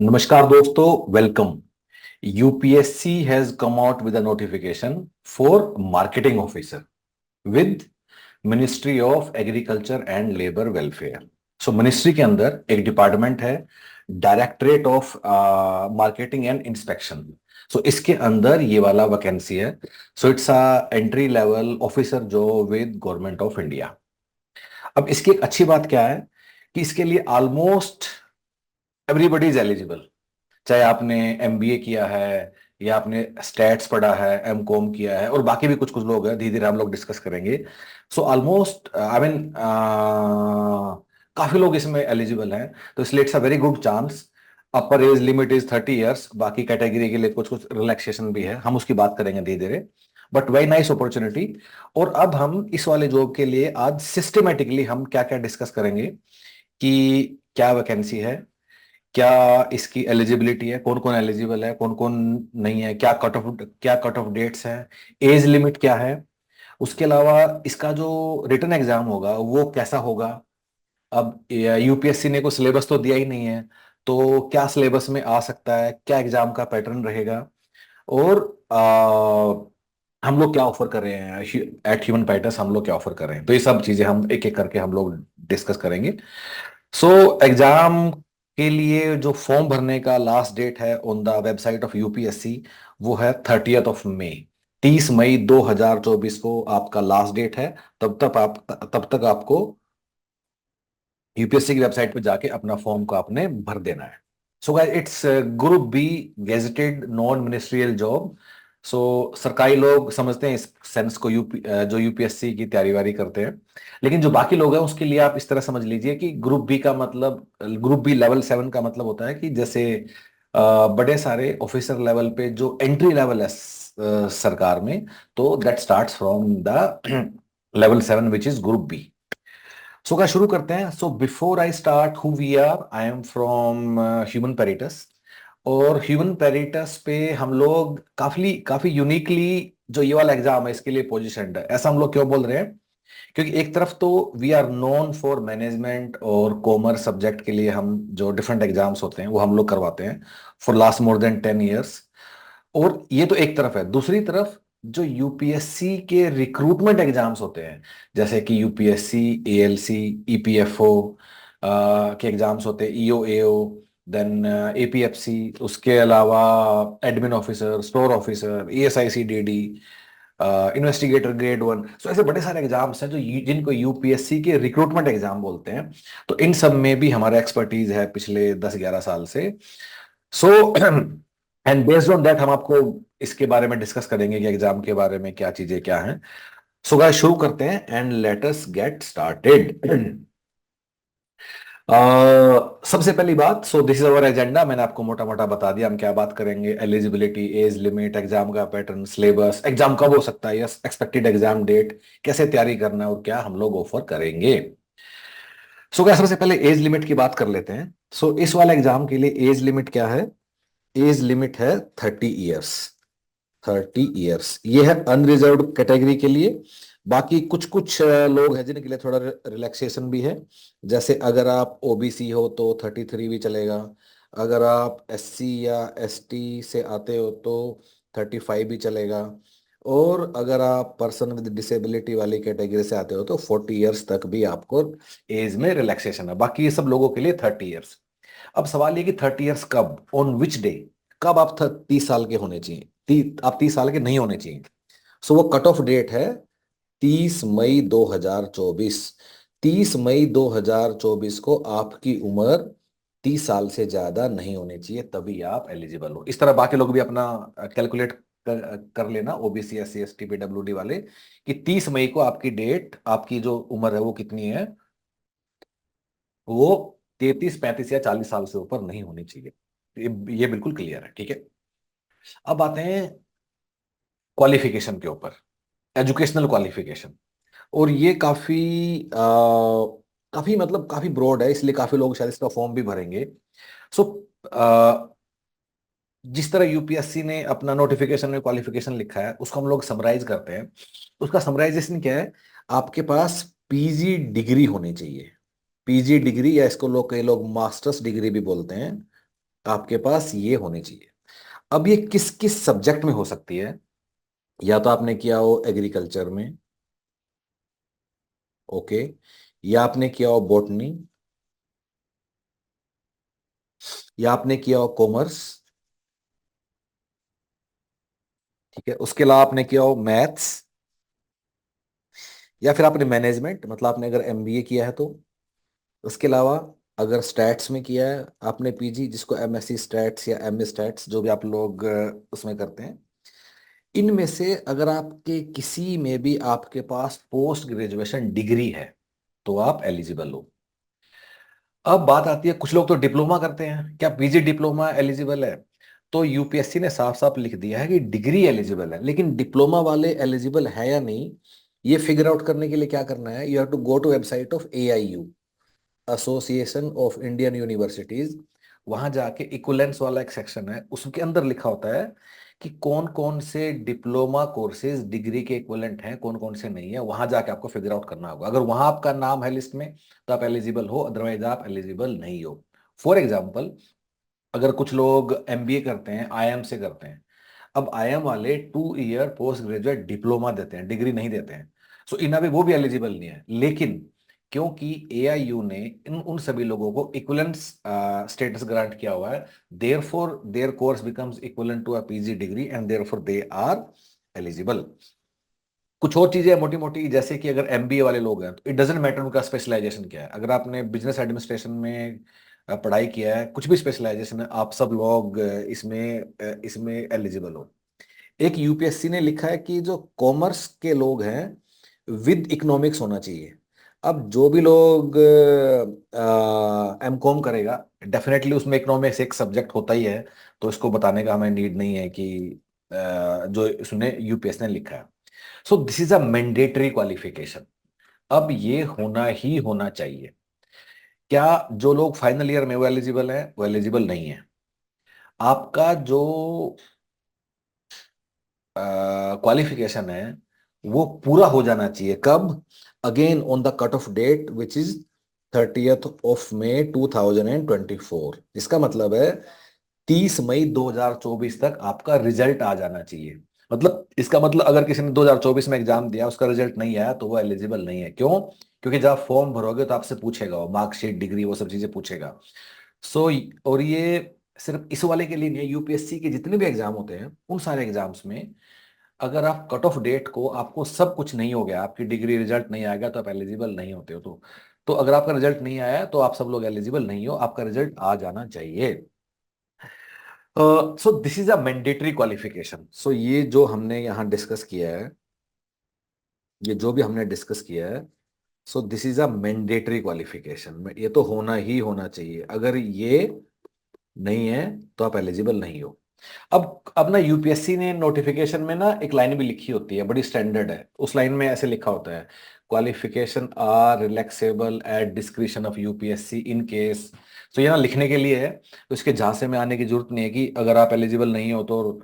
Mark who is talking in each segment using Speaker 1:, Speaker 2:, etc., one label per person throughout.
Speaker 1: नमस्कार दोस्तों, welcome. UPSC has come out with a notification for marketing officer with ministry of agriculture and labour welfare. So ministry के अंदर एक department है, directorate of marketing and inspection. So इसके अंदर ये वाला वैकेंसी है। So it's a entry level officer जो विद गवर्नमेंट ऑफ इंडिया। अब इसकी एक अच्छी बात क्या है कि इसके लिए ऑलमोस्ट एवरीबडी इज एलिजिबल। चाहे आपने एमबीए किया है या आपने स्टैट्स पढ़ा है, एम कॉम किया है, और बाकी भी कुछ कुछ लोग हैं, धीरे धीरे हम लोग डिस्कस करेंगे। सो ऑलमोस्ट आई मीन काफी लोग इसमें एलिजिबल हैं, तो इसलिए it's a very good chance. Upper age limit is 30 years. बाकी कैटेगरी के लिए कुछ कुछ रिलैक्सेशन भी है, हम उसकी बात करेंगे धीरे धीरे। But very nice opportunity. और अब हम इस वाले जॉब के लिए आज सिस्टमेटिकली हम क्या क्या डिस्कस करेंगे कि क्या वैकेंसी है, क्या इसकी एलिजिबिलिटी है, कौन कौन एलिजिबल है, कौन कौन नहीं है, क्या कट ऑफ डेट्स है, एज लिमिट क्या है। उसके अलावा इसका जो रिटन एग्जाम होगा वो कैसा होगा। अब यूपीएससी ने कोई सिलेबस तो दिया ही नहीं है, तो क्या सिलेबस में आ सकता है, क्या एग्जाम का पैटर्न रहेगा, और हम लोग क्या ऑफर कर रहे हैं एट ह्यूमन पैटर्स, हम लोग क्या ऑफर कर रहे हैं। तो ये सब चीजें हम एक एक करके हम लोग डिस्कस करेंगे। सो एग्जाम के लिए जो फॉर्म भरने का लास्ट डेट है on the website of UPSC, वो है 30th ऑफ मई। 30 मई 2024 को आपका लास्ट डेट है। तब तक आपको यूपीएससी की वेबसाइट पे जाके अपना फॉर्म को आपने भर देना है। So guys, it's group B, gazetted non ministerial job. So सरकारी लोग समझते हैं इस सेंस को, जो यूपीएससी की तैयारी वारी करते हैं। लेकिन जो बाकी लोग हैं उसके लिए आप इस तरह समझ लीजिए कि ग्रुप बी का मतलब, ग्रुप बी लेवल 7 का मतलब होता है कि जैसे बड़े सारे ऑफिसर लेवल पे जो एंट्री लेवल है सरकार में, तो that starts from the level 7 which is group B. So क्या शुरू करते हैं। So before I start who we are, I am from human peritus. और ह्यूमन पेरिटस पे हम लोग काफी काफी यूनिकली जो ये वाला एग्जाम है इसके लिए पोजीशनड है। ऐसा हम लोग क्यों बोल रहे हैं? क्योंकि एक तरफ तो we are known for management और कॉमर्स सब्जेक्ट के लिए हम जो डिफरेंट एग्जाम्स होते हैं वो हम लोग करवाते हैं for last more than 10 years. और ये तो एक तरफ है। दूसरी तरफ जो यूपीएससी के रिक्रूटमेंट एग्जाम्स होते हैं, जैसे कि यूपीएससी, एएलसी, ईपीएफओ के एग्जाम्स होते हैं, ईओ, एओ, देन एपीएफसी, उसके अलावा admin officer, store officer, ESIC, investigator grade 1। सो ऐसे बड़े सारे एग्जाम्स हैं जो जिनको यूपीएससी के रिक्रूटमेंट एग्जाम बोलते हैं। तो इन सब में भी हमारा एक्सपर्टीज है पिछले 10-11 साल से। So and based on that हम आपको इसके बारे में डिस्कस करेंगे कि एग्जाम के बारे में क्या चीजें क्या हैं। सो गाइस, शुरू करते हैं and let us get started. सबसे पहली बात, सो दिस इज अवर एजेंडा। मैंने आपको मोटा मोटा बता दिया हम क्या बात करेंगे। एलिजिबिलिटी, एज लिमिट, एग्जाम का पैटर्न, सिलेबस, एग्जाम कब हो सकता है, यस, एक्सपेक्टेड एग्जाम डेट, कैसे तैयारी करना है, और क्या हम लोग ऑफर करेंगे। सो क्या, सबसे पहले एज लिमिट की बात कर लेते हैं। सो इस वाले एग्जाम के लिए एज लिमिट क्या है? एज लिमिट है 30 ईयर्स। 30 ईयर्स ये है अनरिजर्व्ड कैटेगरी के लिए। बाकी कुछ कुछ लोग हैं जिनके लिए थोड़ा रिलैक्सेशन भी है। जैसे अगर आप ओबीसी हो तो 33 भी चलेगा। अगर आप एससी या एसटी से आते हो तो 35 भी चलेगा। और अगर आप पर्सन विद डिसेबिलिटी वाली कैटेगरी से आते हो तो 40 ईयर्स तक भी आपको एज में रिलैक्सेशन है। बाकी ये सब लोगों के लिए 30 ईयर्स। अब सवाल ये कि 30 ईयर्स कब, ऑन विच डे, कब आप 30 साल के होने चाहिए, आप 30 साल के नहीं होने चाहिए। सो वो कट ऑफ डेट है 30 मई 2024। 30 मई 2024 को आपकी उम्र 30 साल से ज्यादा नहीं होनी चाहिए, तभी आप एलिजिबल हो। इस तरह बाकी लोग भी अपना कैलकुलेट कर लेना, OBC, S C, S T, PWD वाले, कि 30 मई को आपकी डेट, आपकी जो उम्र है वो कितनी है, वो 33, 35 या 40 साल से ऊपर नहीं होनी चाहिए। ये बिल्कुल क्लियर है, ठीक है। अब आते हैं क्वालिफिकेशन के ऊपर, एजुकेशनल क्वालिफिकेशन। और ये काफी काफी मतलब काफी ब्रॉड है, इसलिए काफी लोग शायद इसका फॉर्म भी भरेंगे। सो जिस तरह यूपीएससी ने अपना नोटिफिकेशन में क्वालिफिकेशन लिखा है उसको हम लोग समराइज करते हैं। उसका समराइजेशन क्या है? आपके पास पीजी डिग्री होनी चाहिए। पीजी डिग्री, या इसको लोग, कई लोग मास्टर्स डिग्री भी बोलते हैं। आपके पास ये होनी चाहिए। अब ये किस किस सब्जेक्ट में हो सकती है? या तो आपने किया हो एग्रीकल्चर में, ओके, या आपने किया हो बॉटनी, या आपने किया हो कॉमर्स, ठीक है, उसके अलावा आपने किया हो मैथ्स, या फिर आपने मैनेजमेंट, मतलब आपने अगर एमबीए किया है तो। उसके अलावा अगर स्टैट्स में किया है आपने पीजी, जिसको एमएससी स्टैट्स या एमए स्टैट्स जो भी आप लोग उसमें करते हैं, इनमें से अगर आपके किसी में भी आपके पास पोस्ट ग्रेजुएशन डिग्री है तो आप एलिजिबल हो। अब बात आती है, कुछ लोग तो डिप्लोमा करते हैं, क्या पीजी डिप्लोमा एलिजिबल है? तो यूपीएससी ने साफ साफ लिख दिया है कि डिग्री एलिजिबल है, लेकिन डिप्लोमा वाले एलिजिबल है या नहीं, ये फिगर आउट करने के लिए क्या करना है, you have to go to website of AIU, association of Indian universities. वहां जाके इक्विवेलेंस वाला एक सेक्शन है, उसके अंदर लिखा होता है कि कौन कौन से डिप्लोमा कोर्सेज डिग्री के इक्विवेलेंट हैं, कौन कौन से नहीं है। वहां जाके आपको फिगर आउट करना होगा। अगर वहां आपका नाम है लिस्ट में तो आप एलिजिबल हो, अदरवाइज आप एलिजिबल नहीं हो। फॉर एग्जाम्पल, अगर कुछ लोग एमबीए करते हैं, आईएम से करते हैं, अब आईएम वाले 2 ईयर पोस्ट ग्रेजुएट डिप्लोमा देते हैं, डिग्री नहीं देते हैं। सो इन अभी वो भी एलिजिबल नहीं है, लेकिन क्योंकि एआईयू ने इन उन सभी लोगों को इक्विवेलेंस स्टेटस ग्रांट किया हुआ है, therefore their course becomes equivalent to a PG degree and therefore they are eligible. कुछ और चीजें मोटी मोटी, जैसे कि अगर एमबीए वाले लोग हैं तो इट डजेंट मैटर उनका स्पेशलाइजेशन क्या है। अगर आपने बिजनेस एडमिनिस्ट्रेशन में पढ़ाई किया है, कुछ भी स्पेशलाइजेशन है, आप सब लोग इसमें एलिजिबल हो। एक यूपीएससी ने लिखा है कि जो कॉमर्स के लोग हैं विद इकोनॉमिक्स होना चाहिए। अब जो भी लोग एमकॉम करेगा, डेफिनेटली उसमें इकोनॉमिक्स एक सब्जेक्ट होता ही है, तो इसको बताने का हमें नीड नहीं है कि जो इसने यूपीएस ने लिखा है। सो this is a mandatory qualification. अब ये होना ही होना चाहिए। क्या जो लोग फाइनल ईयर में वो एलिजिबल है? वो एलिजिबल नहीं है। आपका जो क्वालिफिकेशन है वो पूरा हो जाना चाहिए कब? Again on the cut off date which is 30th of May 2024। इसका मतलब है 30 मई 2024 तक आपका रिजल्ट आ जाना चाहिए। मतलब इसका मतलब अगर किसी ने 2024 में एग्जाम दिया, उसका रिजल्ट नहीं आया, तो वो एलिजिबल नहीं है। क्यों? क्योंकि जब आप फॉर्म भरोगे तो आपसे पूछेगा, वो मार्कशीट, डिग्री, वो सब चीजें पूछेगा। सो और ये सिर्फ इस वाले के लिए नहीं है, यूपीएससी के जितने भी एग्जाम होते हैं उन सारे एग्जाम्स में अगर आप कट ऑफ डेट को, आपको सब कुछ नहीं हो गया, आपकी डिग्री रिजल्ट नहीं आएगा, तो आप एलिजिबल नहीं होते हो। तो अगर आपका रिजल्ट नहीं आया तो आप सब लोग एलिजिबल नहीं हो, आपका रिजल्ट आ जाना चाहिए। So this is a mandatory qualification. So ये जो हमने यहाँ डिस्कस किया है, ये जो भी हमने डिस्कस किया है, सो this is a mandatory qualification. ये तो होना ही होना चाहिए। अगर ये नहीं है तो आप एलिजिबल नहीं हो। अब ना यूपीएससी ने नोटिफिकेशन में ना एक लाइन भी लिखी होती है, बड़ी स्टैंडर्ड है। उस लाइन में ऐसे लिखा होता है, qualification are relaxable at discretion of UPSC in case. तो ये ना लिखने के लिए है, तो इसके झांसे में आने की जरूरत नहीं है कि अगर आप एलिजिबल नहीं हो तो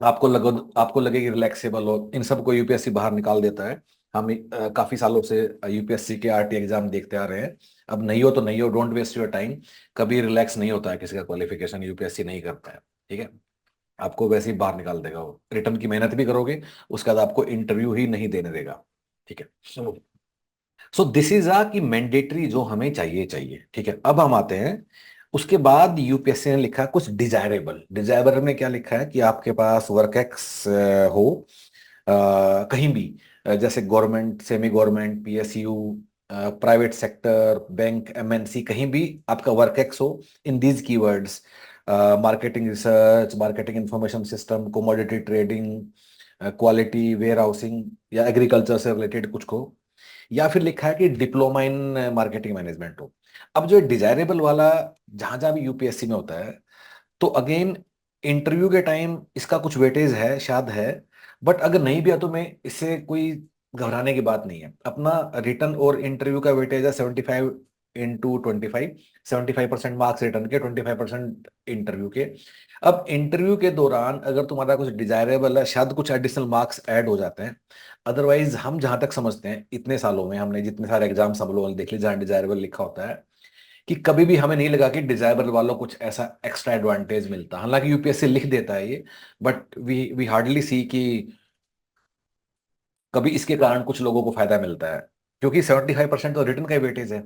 Speaker 1: आपको लगे कि रिलैक्सेबल हो। इन सबको यूपीएससी बाहर निकाल देता है। हम काफी सालों से यूपीएससी के आरटी एग्जाम देखते आ रहे हैं। अब नहीं हो तो नहीं हो, डोंट वेस्ट योर टाइम। कभी रिलैक्स नहीं होता है किसी का क्वालिफिकेशन, यूपीएससी नहीं करता है, ठीक है। आपको वैसे ही बाहर निकाल देगा वो, रिटर्न की मेहनत भी करोगे, उसके बाद आपको इंटरव्यू ही नहीं देने देगा, ठीक है। सो दिस इज आ कि मैंडेटरी जो हमें चाहिए चाहिए, ठीक है। अब हम आते हैं, उसके बाद यूपीएससी ने लिखा कुछ डिजायरेबल। डिजायरेबल में क्या लिखा है कि आपके पास वर्क एक्स हो, कहीं भी, जैसे government, semi government, PSU, private sector, bank, MNC, कहीं भी आपका वर्क एक्स हो in these keywords, marketing research, marketing information system, commodity trading, quality warehousing, या एग्रीकल्चर से रिलेटेड कुछ को, या फिर लिखा है कि डिप्लोमा इन मार्केटिंग मैनेजमेंट हो। अब जो डिजायरेबल वाला जहां जहां भी यूपीएससी में होता है, तो अगेन इंटरव्यू के टाइम इसका कुछ वेटेज है, शायद है, बट अगर नहीं भी है तो मैं इससे कोई घबराने की बात नहीं है। अपना रिटर्न और इंटरव्यू का वेटेज है 75 × 25, 75% मार्क्स रिटर्न के, 25% इंटरव्यू के। अब इंटरव्यू के दौरान अगर तुम्हारा कुछ डिजायरेबल है, शायद कुछ एडिशनल मार्क्स ऐड हो जाते हैं। अदरवाइज हम जहां तक समझते हैं, इतने सालों में हमने जितने सारे एग्जाम्स हम लोगों ने देख लिए जहां डिजायरेबल लिखा होता है, कि कभी भी हमें नहीं लगा कि डिजायरेबल वालों को कुछ ऐसा एक्स्ट्रा एडवांटेज मिलता, हालांकि यूपीएससी लिख देता है ये, बट वी हार्डली सी कि कभी इसके कारण कुछ लोगों को फायदा मिलता है, क्योंकि 75% तो रिटर्न का वेटेज है।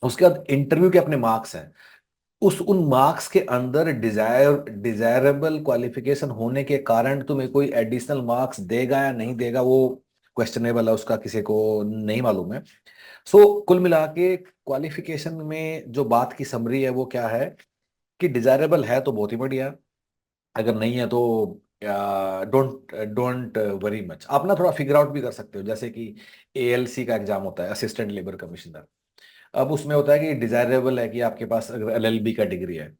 Speaker 1: उसके बाद इंटरव्यू के अपने मार्क्स हैं, उस उन मार्क्स के अंदर डिजायरेबल क्वालिफिकेशन होने के कारण तुम्हें कोई एडिशनल मार्क्स देगा या नहीं देगा, वो क्वेश्चनेबल है, उसका किसी को नहीं मालूम है। सो कुल मिला के क्वालिफिकेशन में जो बात की समरी है वो क्या है कि डिजायरेबल है तो बहुत ही बढ़िया, अगर नहीं है तो डोंट डोंट वरी मच। आप ना थोड़ा फिगर आउट भी कर सकते हो, जैसे कि एएलसी का एग्जाम होता है, असिस्टेंट लेबर कमिश्नर। अब उसमें होता है कि डिजायरेबल है कि आपके पास अगर एलएलबी का डिग्री है।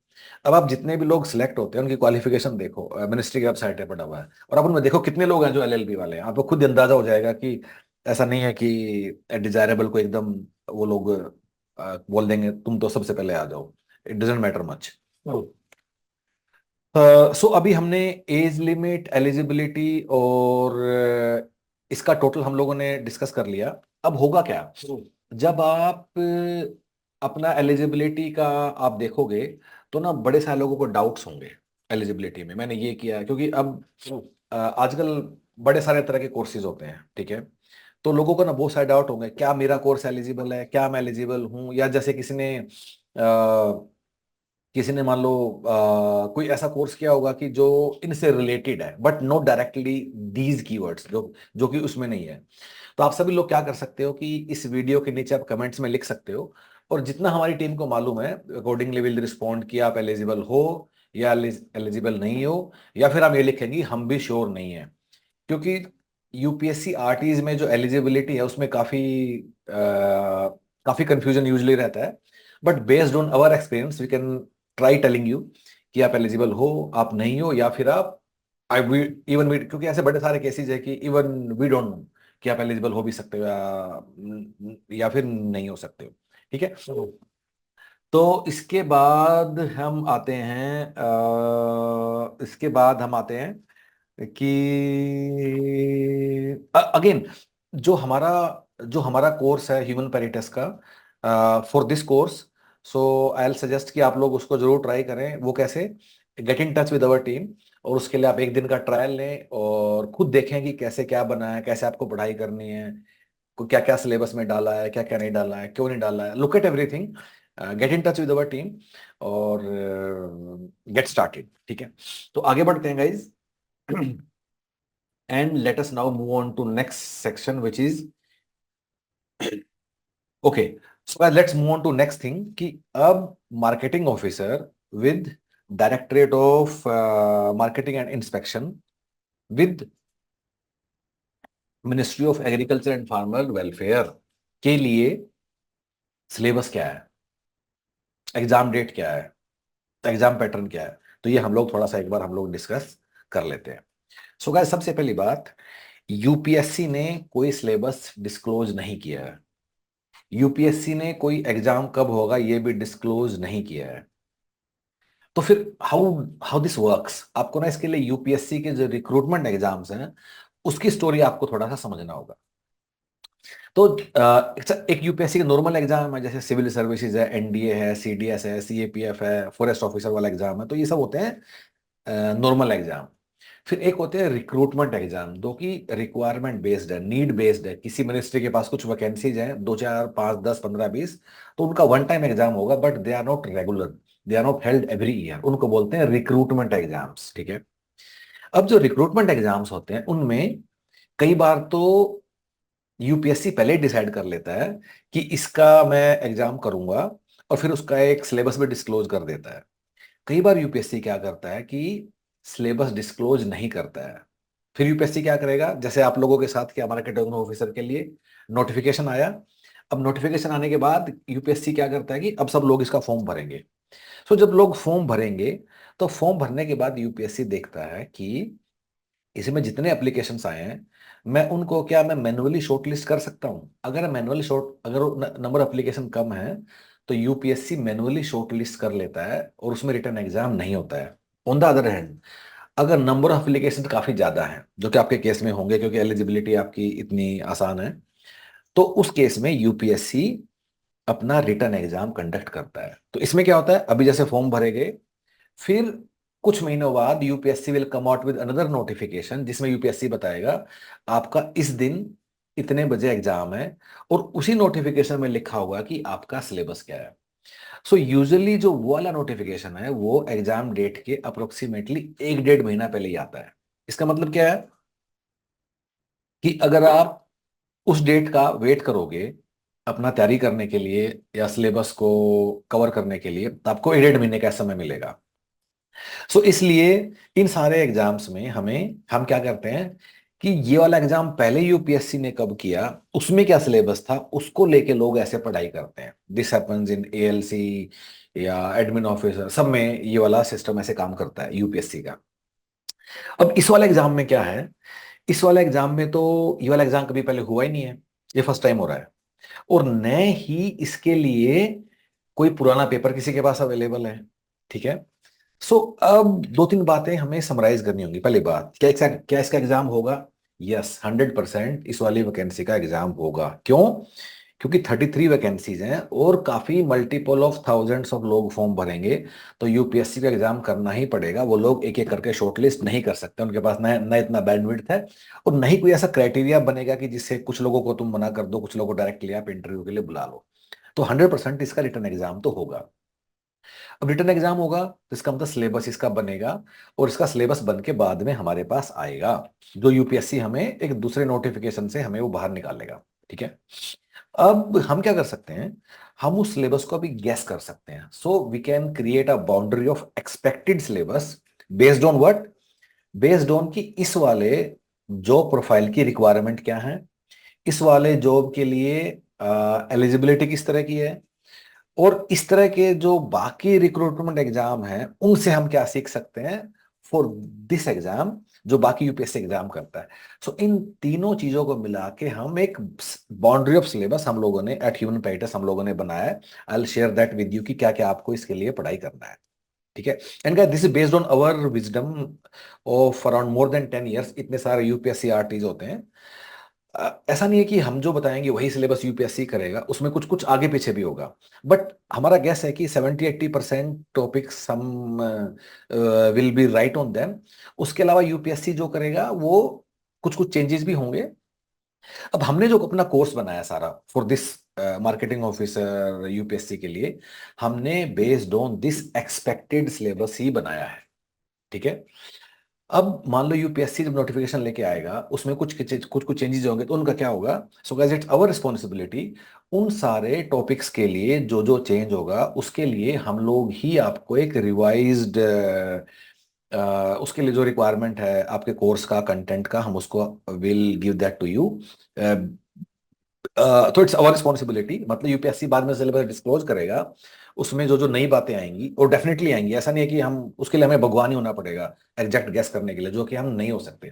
Speaker 1: अब आप जितने भी लोग सिलेक्ट होते हैं उनकी क्वालिफिकेशन देखो, मिनिस्ट्री की वेबसाइट पे पड़ा हुआ है, और आप उनमें देखो कितने लोग हैं जो एलएलबी वाले हैं, आपको खुद अंदाजा हो जाएगा कि ऐसा नहीं है कि डिजायरेबल को एकदम वो लोग बोल देंगे तुम तो सबसे पहले आ जाओ, इट डजेंट मैटर मच। सो अभी हमने एज लिमिट, एलिजिबिलिटी और इसका टोटल हम लोगों ने डिस्कस कर लिया। अब होगा क्या, जब आप अपना एलिजिबिलिटी का आप देखोगे तो ना बड़े सारे लोगों को डाउट्स होंगे एलिजिबिलिटी में, मैंने ये किया है, क्योंकि अब आजकल बड़े सारे तरह के कोर्सेज होते हैं, ठीक है। तो लोगों को ना बहुत सारे डाउट होंगे, क्या मेरा कोर्स एलिजिबल है, क्या मैं एलिजिबल हूँ, या जैसे किसी ने मान लो कोई ऐसा कोर्स किया होगा कि जो इनसे रिलेटेड है but not directly these keywords, जो जो कि उसमें नहीं है। तो आप सभी लोग क्या कर सकते हो कि इस वीडियो के नीचे आप कमेंट्स में लिख सकते हो, और जितना हमारी टीम को मालूम है अकॉर्डिंगली विल रिस्पॉन्ड कि आप एलिजिबल हो या एलिजिबल नहीं हो, या फिर हम ये लिखेंगे हम भी श्योर नहीं है। क्योंकि यूपीएससी आरटीज में जो एलिजिबिलिटी है उसमें काफी कंफ्यूजन यूजली रहता है, but based on our experience we can try telling you कि आप एलिजिबल हो, आप नहीं हो, या फिर आप आई वी इवन वी, क्योंकि ऐसे बड़े सारे केसेस है कि इवन वी डोंट नो कि आप एलिजिबल हो भी सकते हो या फिर नहीं हो सकते हो, ठीक है। तो इसके बाद हम आते हैं इसके बाद हम आते हैं कि अगेन जो हमारा कोर्स है ह्यूमन पेरिटस का, for this course, so I will suggest कि आप लोग उसको जरूर ट्राई करें। वो कैसे, gate in touch with our team, और उसके लिए आप एक दिन का ट्रायल लें और खुद देखें कि कैसे क्या बना है, कैसे आपको पढ़ाई करनी है, को क्या क्या सिलेबस में डाला है, क्या क्या नहीं डाला है, क्यों नहीं डाला है, look at everything, gate in touch with our team और गेट स्टार्टेड, ठीक है। तो आगे बढ़ते हैं guys, and let us now move on to next section which is okay, so let's move on to next thing कि अब marketing officer with directorate of marketing and inspection with ministry of agriculture and farmer welfare के लिए syllabus क्या है, exam date क्या है, exam pattern क्या है, तो ये हम लोग थोड़ा सा एक बार हम लोग डिस्कस कर लेते हैं। सो गाइस, सबसे पहली बात, यूपीएससी ने कोई सिलेबस डिस्क्लोज नहीं किया है, यूपीएससी ने कोई एग्जाम कब होगा ये भी डिस्क्लोज नहीं किया है। तो फिर हाउ हाउ दिस वर्क्स, आपको ना इसके लिए यूपीएससी के जो रिक्रूटमेंट एग्जाम्स हैं उसकी स्टोरी आपको थोड़ा सा समझना होगा। तो एक यूपीएससी का नॉर्मल एग्जाम है, जैसे सिविल सर्विसेज है, एनडीए है, सीडीएस है, सीएपीएफ है, फॉरेस्ट ऑफिसर वाला एग्जाम है, तो ये सब होते हैं नॉर्मल एग्जाम। फिर एक होते हैं रिक्रूटमेंट एग्जाम, जो कि रिक्वायरमेंट बेस्ड है, नीड बेस्ड है, किसी मिनिस्ट्री के पास कुछ वैकेंसीज हैं, 2 4 5 10 15 20, तो उनका वन टाइम एग्जाम होगा, but they are not regular, they are not held every year, उनको बोलते हैं रिक्रूटमेंट एग्जाम्स, ठीक है। अब जो रिक्रूटमेंट एग्जाम्स होते हैं उनमें कई बार तो यूपीएससी पहले ही डिसाइड कर लेता है कि इसका मैं एग्जाम करूंगा, और फिर उसका एक सिलेबस भी डिस्क्लोज कर देता है। कई बार यूपीएससी क्या करता है कि सिलेबस डिस्क्लोज नहीं करता है। फिर यूपीएससी क्या करेगा, जैसे आप लोगों के साथ कि हमारे कैटेगरी ऑफिसर के लिए नोटिफिकेशन आया, अब नोटिफिकेशन आने के बाद यूपीएससी क्या करता है कि अब सब लोग इसका फॉर्म भरेंगे। सो जब लोग फॉर्म भरेंगे तो फॉर्म भरने के बाद यूपीएससी देखता है कि इसमें जितने एप्लीकेशंस आए हैं, मैं मैनुअली शॉर्टलिस्ट कर सकता हूं। अगर नंबर एप्लीकेशन कम है तो यूपीएससी मैनुअली शॉर्टलिस्ट कर लेता है और उसमें रिटर्न एग्जाम नहीं होता है। ऑन द अदर हैंड, अगर नंबर ऑफ एप्लीकेशन काफी ज्यादा है, जो कि आपके केस में होंगे क्योंकि एलिजिबिलिटी आपकी इतनी आसान है, तो उस केस में यूपीएससी अपना रिटर्न एग्जाम कंडक्ट करता है। तो इसमें क्या होता है, अभी जैसे फॉर्म भरे गए, फिर कुछ महीनों बाद UPSC will come out with another notification, जिसमें यूपीएससी बताएगा आपका इस दिन इतने बजे एग्जाम है, और उसी नोटिफिकेशन में लिखा होगा कि आपका सिलेबस क्या है। सो यूजुअली जो वो वाला नोटिफिकेशन है वो एग्जाम डेट के अप्रोक्सीमेटली 1-1.5 महीना पहले ही आता है। इसका मतलब क्या है कि अगर आप उस डेट का वेट करोगे अपना तैयारी करने के लिए या सिलेबस को कवर करने के लिए, तो आपको 1-1.5 महीने का समय मिलेगा। सो इसलिए इन सारे एग्जाम्स में हम क्या करते हैं कि ये वाला एग्जाम पहले यूपीएससी ने कब किया, उसमें क्या सिलेबस था, उसको लेके लोग ऐसे पढ़ाई करते हैं। दिस हैपेंस इन एएलसी या एडमिन ऑफिसर, सब में ये वाला सिस्टम ऐसे काम करता है यूपीएससी का। अब इस वाले एग्जाम में क्या है, इस वाले एग्जाम में तो ये वाला एग्जाम कभी पहले हुआ ही नहीं है, ये फर्स्ट टाइम हो रहा है। और न ही इसके लिए कोई पुराना पेपर किसी के पास अवेलेबल है। ठीक है। सो अब 2-3 बातें हमें समराइज करनी होंगी। पहली बात, क्या इसका एग्जाम होगा? यस, 100% इस वाली वैकेंसी का एग्जाम होगा। क्यों? क्योंकि 33 वैकेंसीज हैं और काफी मल्टीपल ऑफ थाउजेंड्स ऑफ लोग फॉर्म भरेंगे। तो यूपीएससी का एग्जाम करना ही पड़ेगा। वो लोग एक एक करके शॉर्टलिस्ट नहीं कर सकते, उनके पास न इतना बैंडविड्थ है, और न ही कोई ऐसा क्राइटेरिया बनेगा कि जिससे कुछ लोगों को तुम मना कर दो, कुछ लोगों को डायरेक्टली आप इंटरव्यू के लिए बुला लो। तो 100% इसका रिटर्न एग्जाम तो होगा। अब रिटर्न एग्जाम होगा तो इसका मतलब सिलेबस इसका बनेगा, और इसका सिलेबस बन के बाद में हमारे पास आएगा, जो यूपीएससी हमें एक दूसरे नोटिफिकेशन से हमें वो बाहर निकालेगा। ठीक है। अब हम क्या कर सकते हैं, हम उस सिलेबस को अभी गैस कर सकते हैं। So we can create a boundary of expected syllabus based on what, based on कि इस वाले जॉब प्रोफाइल की रिक्वायरमेंट क्या है, इस वाले जॉब के लिए एलिजिबिलिटी किस तरह की है, और इस तरह के जो बाकी रिक्रूटमेंट एग्जाम हैं उनसे हम क्या सीख सकते हैं फॉर दिस एग्जाम, जो बाकी यूपीएससी एग्जाम करता है। सो इन तीनों चीजों को मिला के हम एक बाउंड्री ऑफ सिलेबस हम लोगों ने एट ह्यूमन पैराडाइस हम लोगों ने बनाया है। I will share that with you कि क्या क्या आपको इसके लिए पढ़ाई करना है। ठीक है। And guys, this is based on our wisdom of around more than 10 years। इतने सारे यूपीएससी आरटीज होते हैं। ऐसा नहीं है कि हम जो बताएंगे वही सिलेबस यूपीएससी करेगा, उसमें कुछ कुछ आगे पीछे भी होगा। बट हमारा गैस है कि 70-80% टॉपिक्स हम will be right on them. उसके अलावा यूपीएससी जो करेगा वो कुछ कुछ चेंजेस भी होंगे। अब हमने जो अपना कोर्स बनाया सारा for this marketing officer UPSC के लिए, हमने based on this expected syllabus ही बनाया है। ठीक है। अब मान लो यूपीएससी जब नोटिफिकेशन लेके आएगा, उसमें कुछ कुछ चेंजेस होंगे, तो उनका क्या होगा? So guys, it's our responsibility, उन सारे टॉपिक्स के लिए जो जो चेंज होगा उसके लिए हम लोग ही आपको एक रिवाइज्ड, उसके लिए जो रिक्वायरमेंट है आपके कोर्स का, कंटेंट का, हम उसको will give that to you. तो इट्स अवर रिस्पॉन्सिबिलिटी। मतलब यूपीएससी बाद में सिलेबस डिस्क्लोज करेगा, उसमें जो जो नई बातें आएंगी, और डेफिनेटली आएंगी, ऐसा नहीं है कि हम उसके लिए हमें भगवान ही होना पड़ेगा एग्जैक्ट गेस करने के लिए, जो कि हम नहीं हो सकते।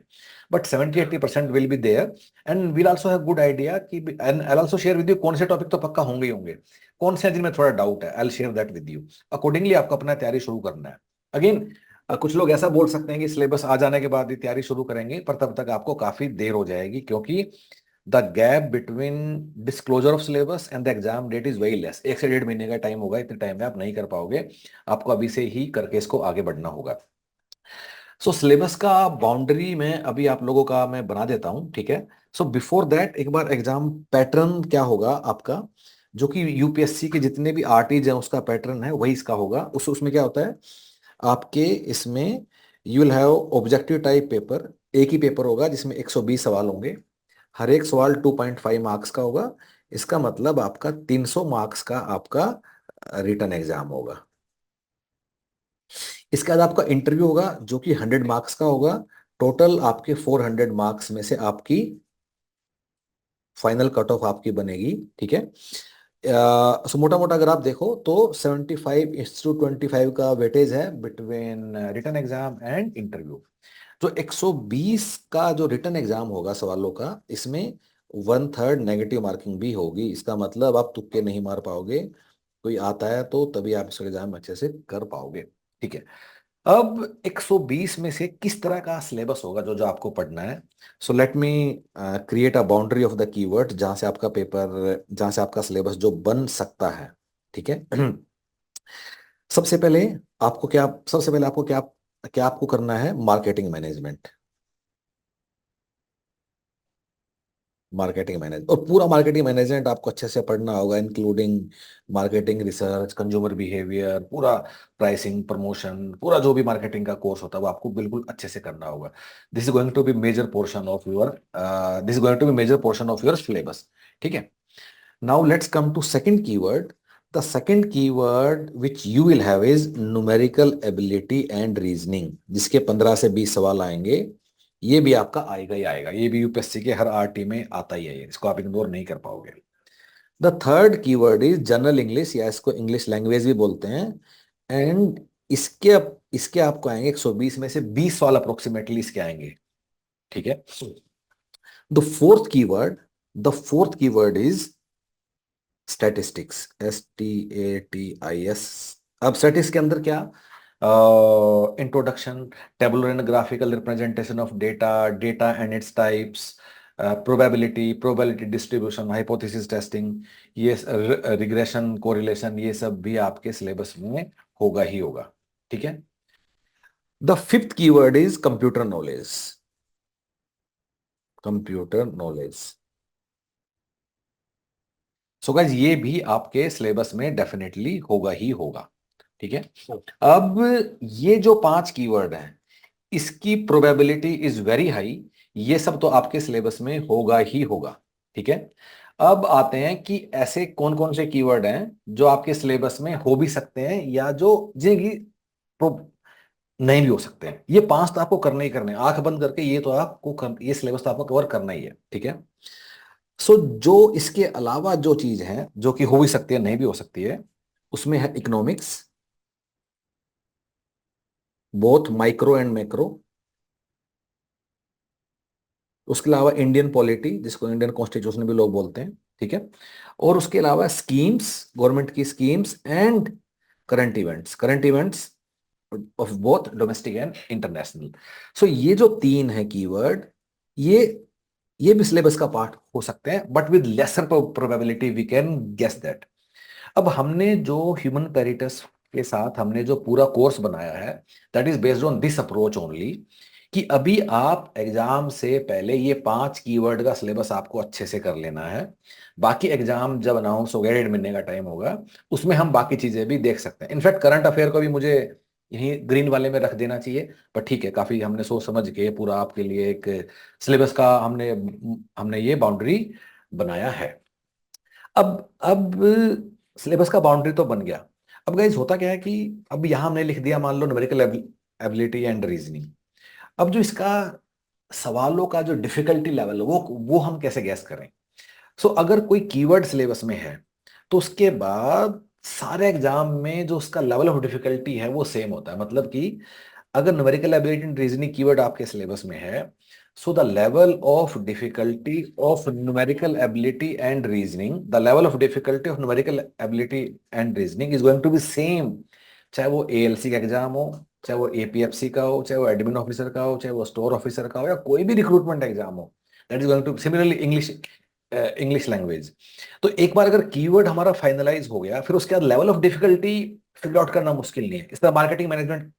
Speaker 1: But 70-80% will be there, and will also have good idea कि, and I also share with you कौन से टॉपिक तो पक्का होंगे ही होंगे, कौन से हैं जिनमें थोड़ा डाउट है, I will share that with you. Accordingly आपको अपना तैयारी शुरू करना है। अगेन, कुछ लोग ऐसा बोल सकते हैं कि सिलेबस आ जाने के बाद ही तैयारी शुरू करेंगे, पर तब तक आपको काफी देर हो जाएगी, क्योंकि the gap between disclosure of syllabus and the exam date is very less. 1 से 1.5 महीने का टाइम होगा, इतने टाइम में आप नहीं कर पाओगे, आपको अभी से ही करके इसको आगे बढ़ना होगा। सो सिलेबस का बाउंड्री में अभी आप लोगों का मैं बना देता हूं। ठीक है। सो बिफोर दैट एक बार एग्जाम पैटर्न क्या होगा आपका, जो कि यूपीएससी के जितने भी आरटीज हैं उसका पैटर्न है वही इसका होगा। उसमें क्या होता है आपके, इसमें you will have objective type paper, एक ही पेपर होगा जिसमें 120 सवाल होंगे, हर एक सवाल 2.5 मार्क्स का होगा। इसका मतलब आपका 300 मार्क्स का आपका रिटर्न एग्जाम होगा। इसके बाद आपका इंटरव्यू होगा जो कि 100 मार्क्स का होगा। टोटल आपके 400 मार्क्स में से आपकी फाइनल कट ऑफ आपकी बनेगी। ठीक है। सो मोटा मोटा अगर आप देखो तो 75:25 का वेटेज है between return exam and interview. तो 120 का जो रिटर्न एग्जाम होगा सवालों का, इसमें 1/3 नेगेटिव मार्किंग भी होगी। इसका मतलब आप तुक्के नहीं मार पाओगे, कोई आता है तो तभी आप इस एग्जाम अच्छे से कर पाओगे। ठीक है। अब 120 में से किस तरह का सिलेबस होगा जो जो आपको पढ़ना है। So let me create a boundary of the keyword जहां से आपका सिलेबस जो बन सकता है। ठीक है। सबसे पहले सबसे पहले आपको क्या क्या आपको करना है, मार्केटिंग मैनेजमेंट। मार्केटिंग मैनेज और पूरा मार्केटिंग मैनेजमेंट आपको अच्छे से पढ़ना होगा, including marketing research, consumer behaviour, पूरा प्राइसिंग, प्रमोशन, पूरा जो भी मार्केटिंग का कोर्स होता है वो आपको बिल्कुल अच्छे से करना होगा। This is going to be major portion of your this is going to be major portion of your syllabus. ठीक है। Now let's come to second keyword. The second keyword which you will have is numerical ability and reasoning, जिसके 15 से 20 सवाल आएंगे। ये भी आपका आएगा ही आएगा, ये भी यूपीएससी के हर आरटी में आता ही है, इसको आप इग्नोर नहीं कर पाओगे। The third keyword is general English, या इसको इंग्लिश लैंग्वेज भी बोलते हैं। एंड इसके इसके आपको आएंगे 120 में से 20 सवाल अप्रोक्सीमेटली इसके आएंगे। ठीक है। The fourth keyword the fourth keyword is statistics, STATIS। अब स्टैटिस्टिक्स के अंदर क्या, introduction, tabular and graphical representation of data, data and its types, probability distribution, hypothesis testing, ये रिग्रेशन, कोरिलेशन, ये सब भी आपके सिलेबस में होगा ही होगा। ठीक है। The fifth keyword is computer knowledge. Computer knowledge, so guys ये भी आपके सिलेबस में डेफिनेटली होगा ही होगा। ठीक है। अब ये जो 5 कीवर्ड हैं, इसकी प्रोबेबिलिटी इज वेरी हाई, ये सब तो आपके सिलेबस में होगा ही होगा। ठीक है। अब आते हैं कि ऐसे कौन कौन से कीवर्ड हैं जो आपके सिलेबस में हो भी सकते हैं या जो जिनकी नहीं भी हो सकते हैं। ये 5 तो आपको करने ही करने हैं, आंख बंद करके, ये तो ये सिलेबस तो आपको कवर करना ही है। ठीक है। सो जो इसके अलावा जो चीज है जो कि हो भी सकती है नहीं भी हो सकती है, उसमें है economics, both micro and macro. उसके अलावा इंडियन पॉलिटी, जिसको इंडियन कॉन्स्टिट्यूशन भी लोग बोलते हैं। ठीक है। और उसके अलावा स्कीम्स, गवर्नमेंट की schemes, and current events of both domestic and international. So ये जो 3 है कीवर्ड, ये ये भी सिलेबस का पार्ट हो सकते हैं, but with lesser probability we can guess that. अब हमने जो ह्यूमन पेरिटस के साथ हमने जो पूरा कोर्स बनाया है, that is based on this approach only, कि अभी आप एग्जाम से पहले ये 5 कीवर्ड का सिलेबस आपको अच्छे से कर लेना है। बाकी एग्जाम जब अनाउंस हो गया, 1.5 महीने का टाइम होगा, उसमें हम बाकी चीजें भी देख सकते हैं। इनफैक्ट करंट अफेयर को भी मुझे यही ग्रीन वाले में रख देना चाहिए, पर ठीक है, काफी हमने सोच समझ के पूरा आपके लिए एक सिलेबस का हमने हमने ये बाउंड्री बनाया है। अब सिलेबस का बाउंड्री तो बन गया। अब गाइस होता क्या है कि अब यहां हमने लिख दिया, मान लो न्यूमेरिकल एबिलिटी एंड रीजनिंग। अब जो इसका सवालों का जो डिफिकल्टी लेवल वो हम कैसे गैस करें। सो अगर कोई कीवर्ड सिलेबस में है तो उसके बाद सारे एग्जाम में जो उसका लेवल ऑफ डिफिकल्टी है वो सेम होता है। मतलब कि अगर numerical ability and reasoning keyword आपके सिलेबस में है, so the level of difficulty of numerical ability and reasoning the level of difficulty of numerical ability and reasoning is going to be same, चाहे वो ALC का exam हो, चाहे वो APFC का हो, चाहे वो एडमिन ऑफिसर का हो, चाहे वो स्टोर ऑफिसर का हो, या कोई भी रिक्रूटमेंट एग्जाम हो। That is going two similarly English, English language. तो एक बार अगर कीवर्ड हमारा फाइनलाइज हो गया, फिर उसके बाद level of difficulty figure out करना मुश्किल नहीं है। इस तरह मार्केटिंग मैनेजमेंट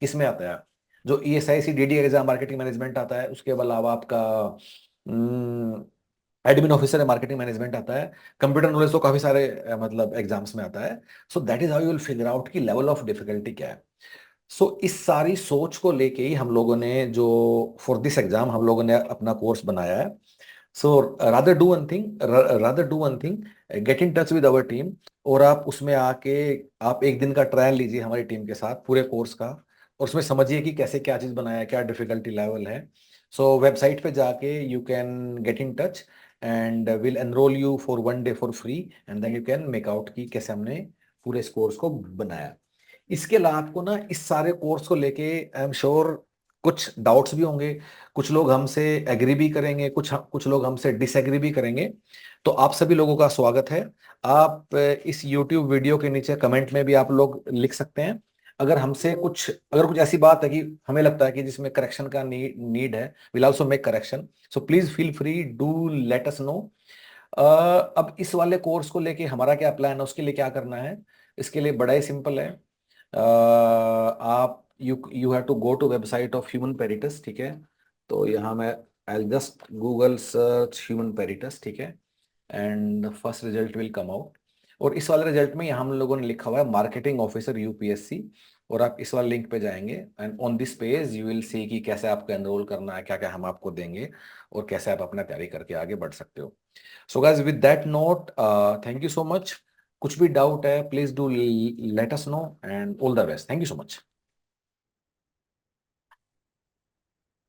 Speaker 1: किस में आता है, जो ESIC DD exam marketing management आता है, उसके अलावा आपका एडमिन ऑफिसर है मार्केटिंग मैनेजमेंट आता है, कंप्यूटर नॉलेज तो काफी सारे मतलब एग्जाम्स में आता है। So that is how you will figure out की लेवल ऑफ डिफिकल्टी क्या है। सो इस सारी सोच को लेके ही हम लोगों ने जो फॉर दिस एग्जाम हम लोगों ने अपना कोर्स बनाया है। So rather do one thing, get in touch with our team, और आप उसमें आके आप एक दिन का ट्रायल लीजिए हमारी टीम के साथ पूरे कोर्स का, और उसमें समझिए कि कैसे क्या चीज़ बनाया है, क्या डिफिकल्टी लेवल है। सो वेबसाइट पे जाके you can get in touch and will enroll you for 1 day for free, and then you can make out की कैसे हमने पूरे इस कोर्स को बनाया। इसके अलावा आपको ना इस सारे कोर्स को लेके आई एम श्योर कुछ डाउट्स भी होंगे, कुछ लोग हमसे एग्री भी करेंगे, कुछ लोग हमसे डिसएग्री भी करेंगे। तो आप सभी लोगों का स्वागत है। आप इस YouTube वीडियो के नीचे कमेंट में भी आप लोग लिख सकते हैं, अगर कुछ ऐसी बात है कि हमें लगता है कि जिसमें करेक्शन का नीड है, will also make correction, so please feel free, do let us know. अब इस वाले कोर्स को लेके हमारा क्या प्लान है, उसके लिए क्या करना है, इसके लिए बड़ा ही सिंपल है। आप you have to go to website of human peritus, ठीक है। तो यहाँ मैं I just Google search human peritus, ठीक है, and first result will come out. और इस वाले रिजल्ट में यहाँ हम लोगों ने लिखा हुआ है मार्केटिंग ऑफिसर यूपीएससी, और आप इस वाले लिंक पे जाएंगे and on this page you will see कि कैसे आपको एनरोल करना है, क्या क्या हम आपको देंगे, और कैसे आप अपना तैयारी करके आगे बढ़ सकते हो। So guys with that note, thank you so much. कुछ भी डाउट है please do let us know, and all the best, thank you so much.